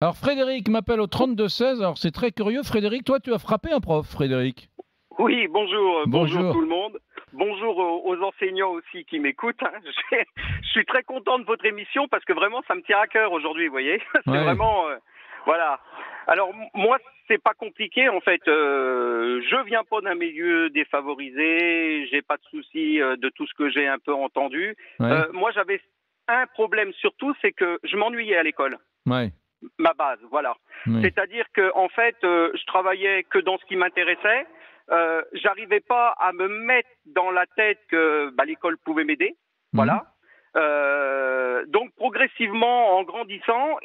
Alors Frédéric m'appelle au 32-16. Alors c'est très curieux. Frédéric, toi tu as frappé un prof, Frédéric. Oui, bonjour, bonjour Bonjour. tout le monde. Bonjour aux enseignants aussi qui m'écoutent, hein. Je suis très content de votre émission parce que vraiment ça me tient à cœur aujourd'hui, vous voyez. C'est Ouais. vraiment, voilà. Alors moi, c'est pas compliqué en fait. Je viens pas d'un milieu défavorisé, j'ai pas de soucis de tout ce que j'ai un peu entendu. Ouais. Moi, j'avais un problème surtout, c'est que je m'ennuyais à l'école. Ouais. Ma base, voilà. Ouais. C'est-à-dire que en fait, je travaillais que dans ce qui m'intéressait. J'arrivais pas à me mettre dans la tête que l'école pouvait m'aider, Mhm. voilà. Donc progressivement, en grandissant,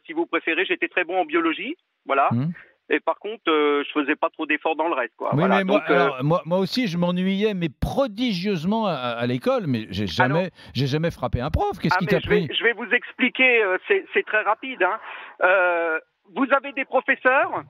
si vous préférez, j'étais très bon en biologie, voilà. Mhm. Et par contre, je faisais pas trop d'efforts dans le reste, quoi. Oui, Voilà. mais moi, Donc, alors, moi aussi, je m'ennuyais, mais prodigieusement à l'école. Mais alors, j'ai jamais frappé un prof. Qu'est-ce qui t'a mais pris? je vais vous expliquer. C'est très rapide, hein. Vous avez des professeurs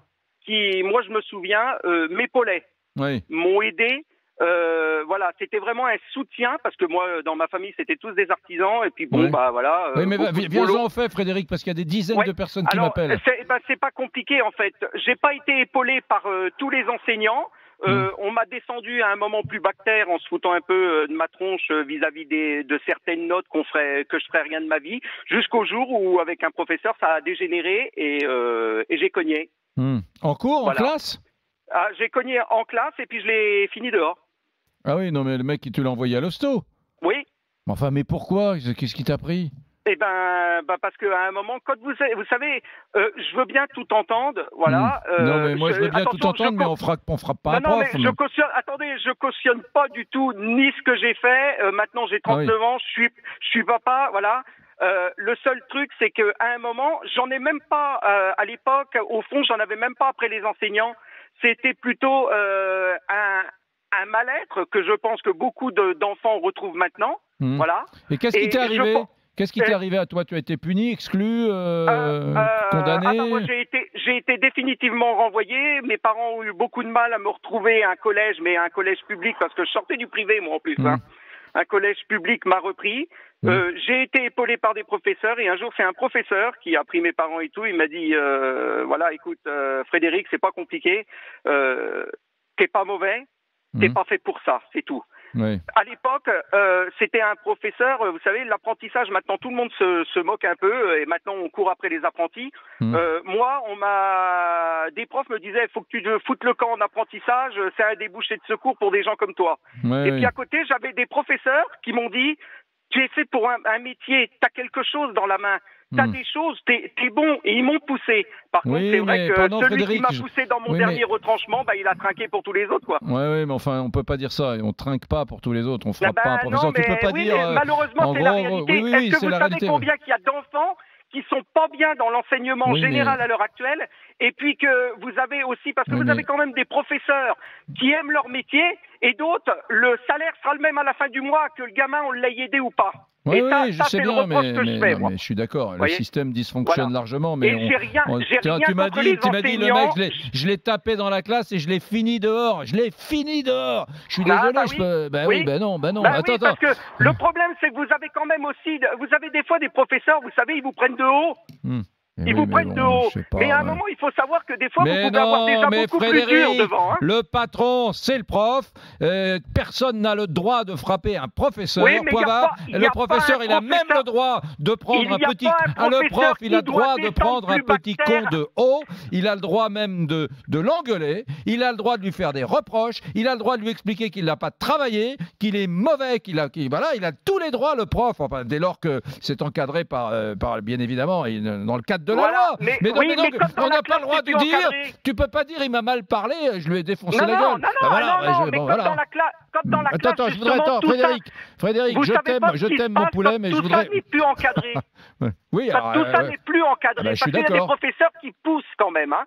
qui, moi, je me souviens, m'épaulaient, Oui. m'ont aidé. Voilà, c'était vraiment un soutien parce que moi, dans ma famille, c'était tous des artisans et puis bon, Oui. voilà, Oui, mais beaucoup de viens-en boulot. au fait, Frédéric, parce qu'il y a des dizaines Ouais. de personnes qui Alors, m'appellent. c'est pas compliqué en fait. J'ai pas été épaulé par tous les enseignants. Mhm. On m'a descendu à un moment plus bactère en se foutant un peu de ma tronche vis-à-vis de certaines notes que je ferais rien de ma vie, jusqu'au jour où avec un professeur ça a dégénéré et j'ai cogné. Mhm. En cours, en Voilà. classe? Ah, j'ai cogné en classe et puis je l'ai fini dehors. Ah oui, non, mais le mec, tu l'as envoyé à l'hosto. Oui. Enfin, mais pourquoi? Qu'est-ce qui t'a pris? Eh parce qu'à un moment, quand vous savez, je veux bien tout entendre, Hmm. voilà. Non, mais moi, je veux bien tout Attention, entendre, mais on frappe pas non, un non, mais prof. je cautionne. Attendez, je cautionne pas du tout ni ce que j'ai fait. Maintenant, j'ai Ah oui. 39 ans, je suis papa, voilà. Le seul truc, c'est qu'à un moment, j'en ai même pas à l'époque. Au fond, j'en avais même pas après les enseignants. C'était plutôt un mal-être que je pense que beaucoup d'enfants retrouvent maintenant, Hmm. voilà. Et qu'est-ce qui Et t'est je arrivé? pense. Qu'est-ce qui t'est arrivé à toi? Tu as été puni, exclu, Moi condamné? j'ai été définitivement renvoyé. Mes parents ont eu beaucoup de mal à me retrouver à un collège, mais un collège public parce que je sortais du privé moi en plus, Hmm. hein. Un collège public m'a repris. Hmm. J'ai été épaulé par des professeurs et un jour c'est un professeur qui a pris mes parents et tout. Il m'a dit voilà, écoute Frédéric, c'est pas compliqué, t'es pas mauvais, t'es Hmm. pas fait pour ça, c'est tout. Oui. À l'époque, c'était un professeur, vous savez, l'apprentissage, maintenant tout le monde se moque un peu, et maintenant on court après les apprentis. Hmm. Moi, des profs me disaient, il faut que tu te foutes le camp en apprentissage, c'est un débouché de secours pour des gens comme toi. Ouais, Et puis oui. à côté, j'avais des professeurs qui m'ont dit, tu es fait pour un métier, tu as quelque chose dans la main, tu as Hmm. des choses, t'es bon, et ils m'ont poussé. Par contre, c'est Oui, vrai mais que pardon, celui qui Frédéric. m'a poussé dans mon Oui, mais dernier retranchement, il a trinqué pour tous les autres, quoi. ouais, ouais, mais enfin, on peut pas dire ça. On trinque pas pour tous les autres. On Ah frappe pas un non, professeur. Tu peux pas oui, dire, mais malheureusement, en c'est la gros, réalité. oui, oui, oui, Est-ce que c'est vous la savez réalité. combien qu'il y a d'enfants qui sont pas bien dans l'enseignement Oui, mais général à l'heure actuelle, et puis que vous avez aussi, parce que oui, vous avez mais quand même des professeurs qui aiment leur métier, et d'autres, le salaire sera le même à la fin du mois, que le gamin, on l'ait aidé ou pas. oui, Et oui, je ça sais c'est le bien, reproche que je fais, non, moi. mais je suis d'accord. Le Voyez. système dysfonctionne Voilà. largement, mais Et j'ai tiens, rien contre les tu m'as dit, le mec, enseignants. je l'ai tapé dans la classe et je l'ai fini dehors. Je l'ai fini dehors. Je suis Ah désolé, je oui, peux. Ben oui, oui. ben non, ben non. Oui, Attends. parce que le problème c'est que vous avez quand même aussi, vous avez des fois des professeurs, vous savez, ils vous prennent de haut. Hmm. Eh Ils oui, vous mais prennent de bon, haut. je sais pas. Mais à un moment, il faut savoir que des fois, vous Mais pouvez avoir des non, gens mais beaucoup plus durs Frédéric, devant. Hein. le patron, c'est le prof. Personne n'a le droit de frapper un professeur. Oui, mais Point barre. il Le y a professeur, pas il un a même le professeur. droit de prendre Il un n'y a petit. pas un Ah, le prof, professeur il a qui le droit doit de descendre prendre un plus petit con bactère. de haut. Il a le droit même de l'engueuler. Il a le droit de lui faire des reproches. Il a le droit de lui expliquer qu'il n'a pas travaillé, qu'il est mauvais, voilà, il a tous les droits, le prof. Enfin, dès lors que c'est encadré par bien évidemment, dans le cadre de la Voilà. loi. Mais Mais oui, mais donc, comme dans on la n'a pas classe, le droit c'est de plus dire. encadré. Tu peux pas dire, il m'a mal parlé, je lui ai défoncé Non, la non, gueule. non, Ben non, voilà, non, non. Mais bon, comme voilà. dans la classe, Attends, je voudrais, justement, tout ça. Frédéric, Vous savez pas ce je qui se t'aime mon passe poulet, quand mais je tout voudrais. ça n'est plus encadré. Oui, alors, Tout ça n'est plus encadré. ben, je Parce suis qu'il y a des d'accord. professeurs qui poussent quand même, hein.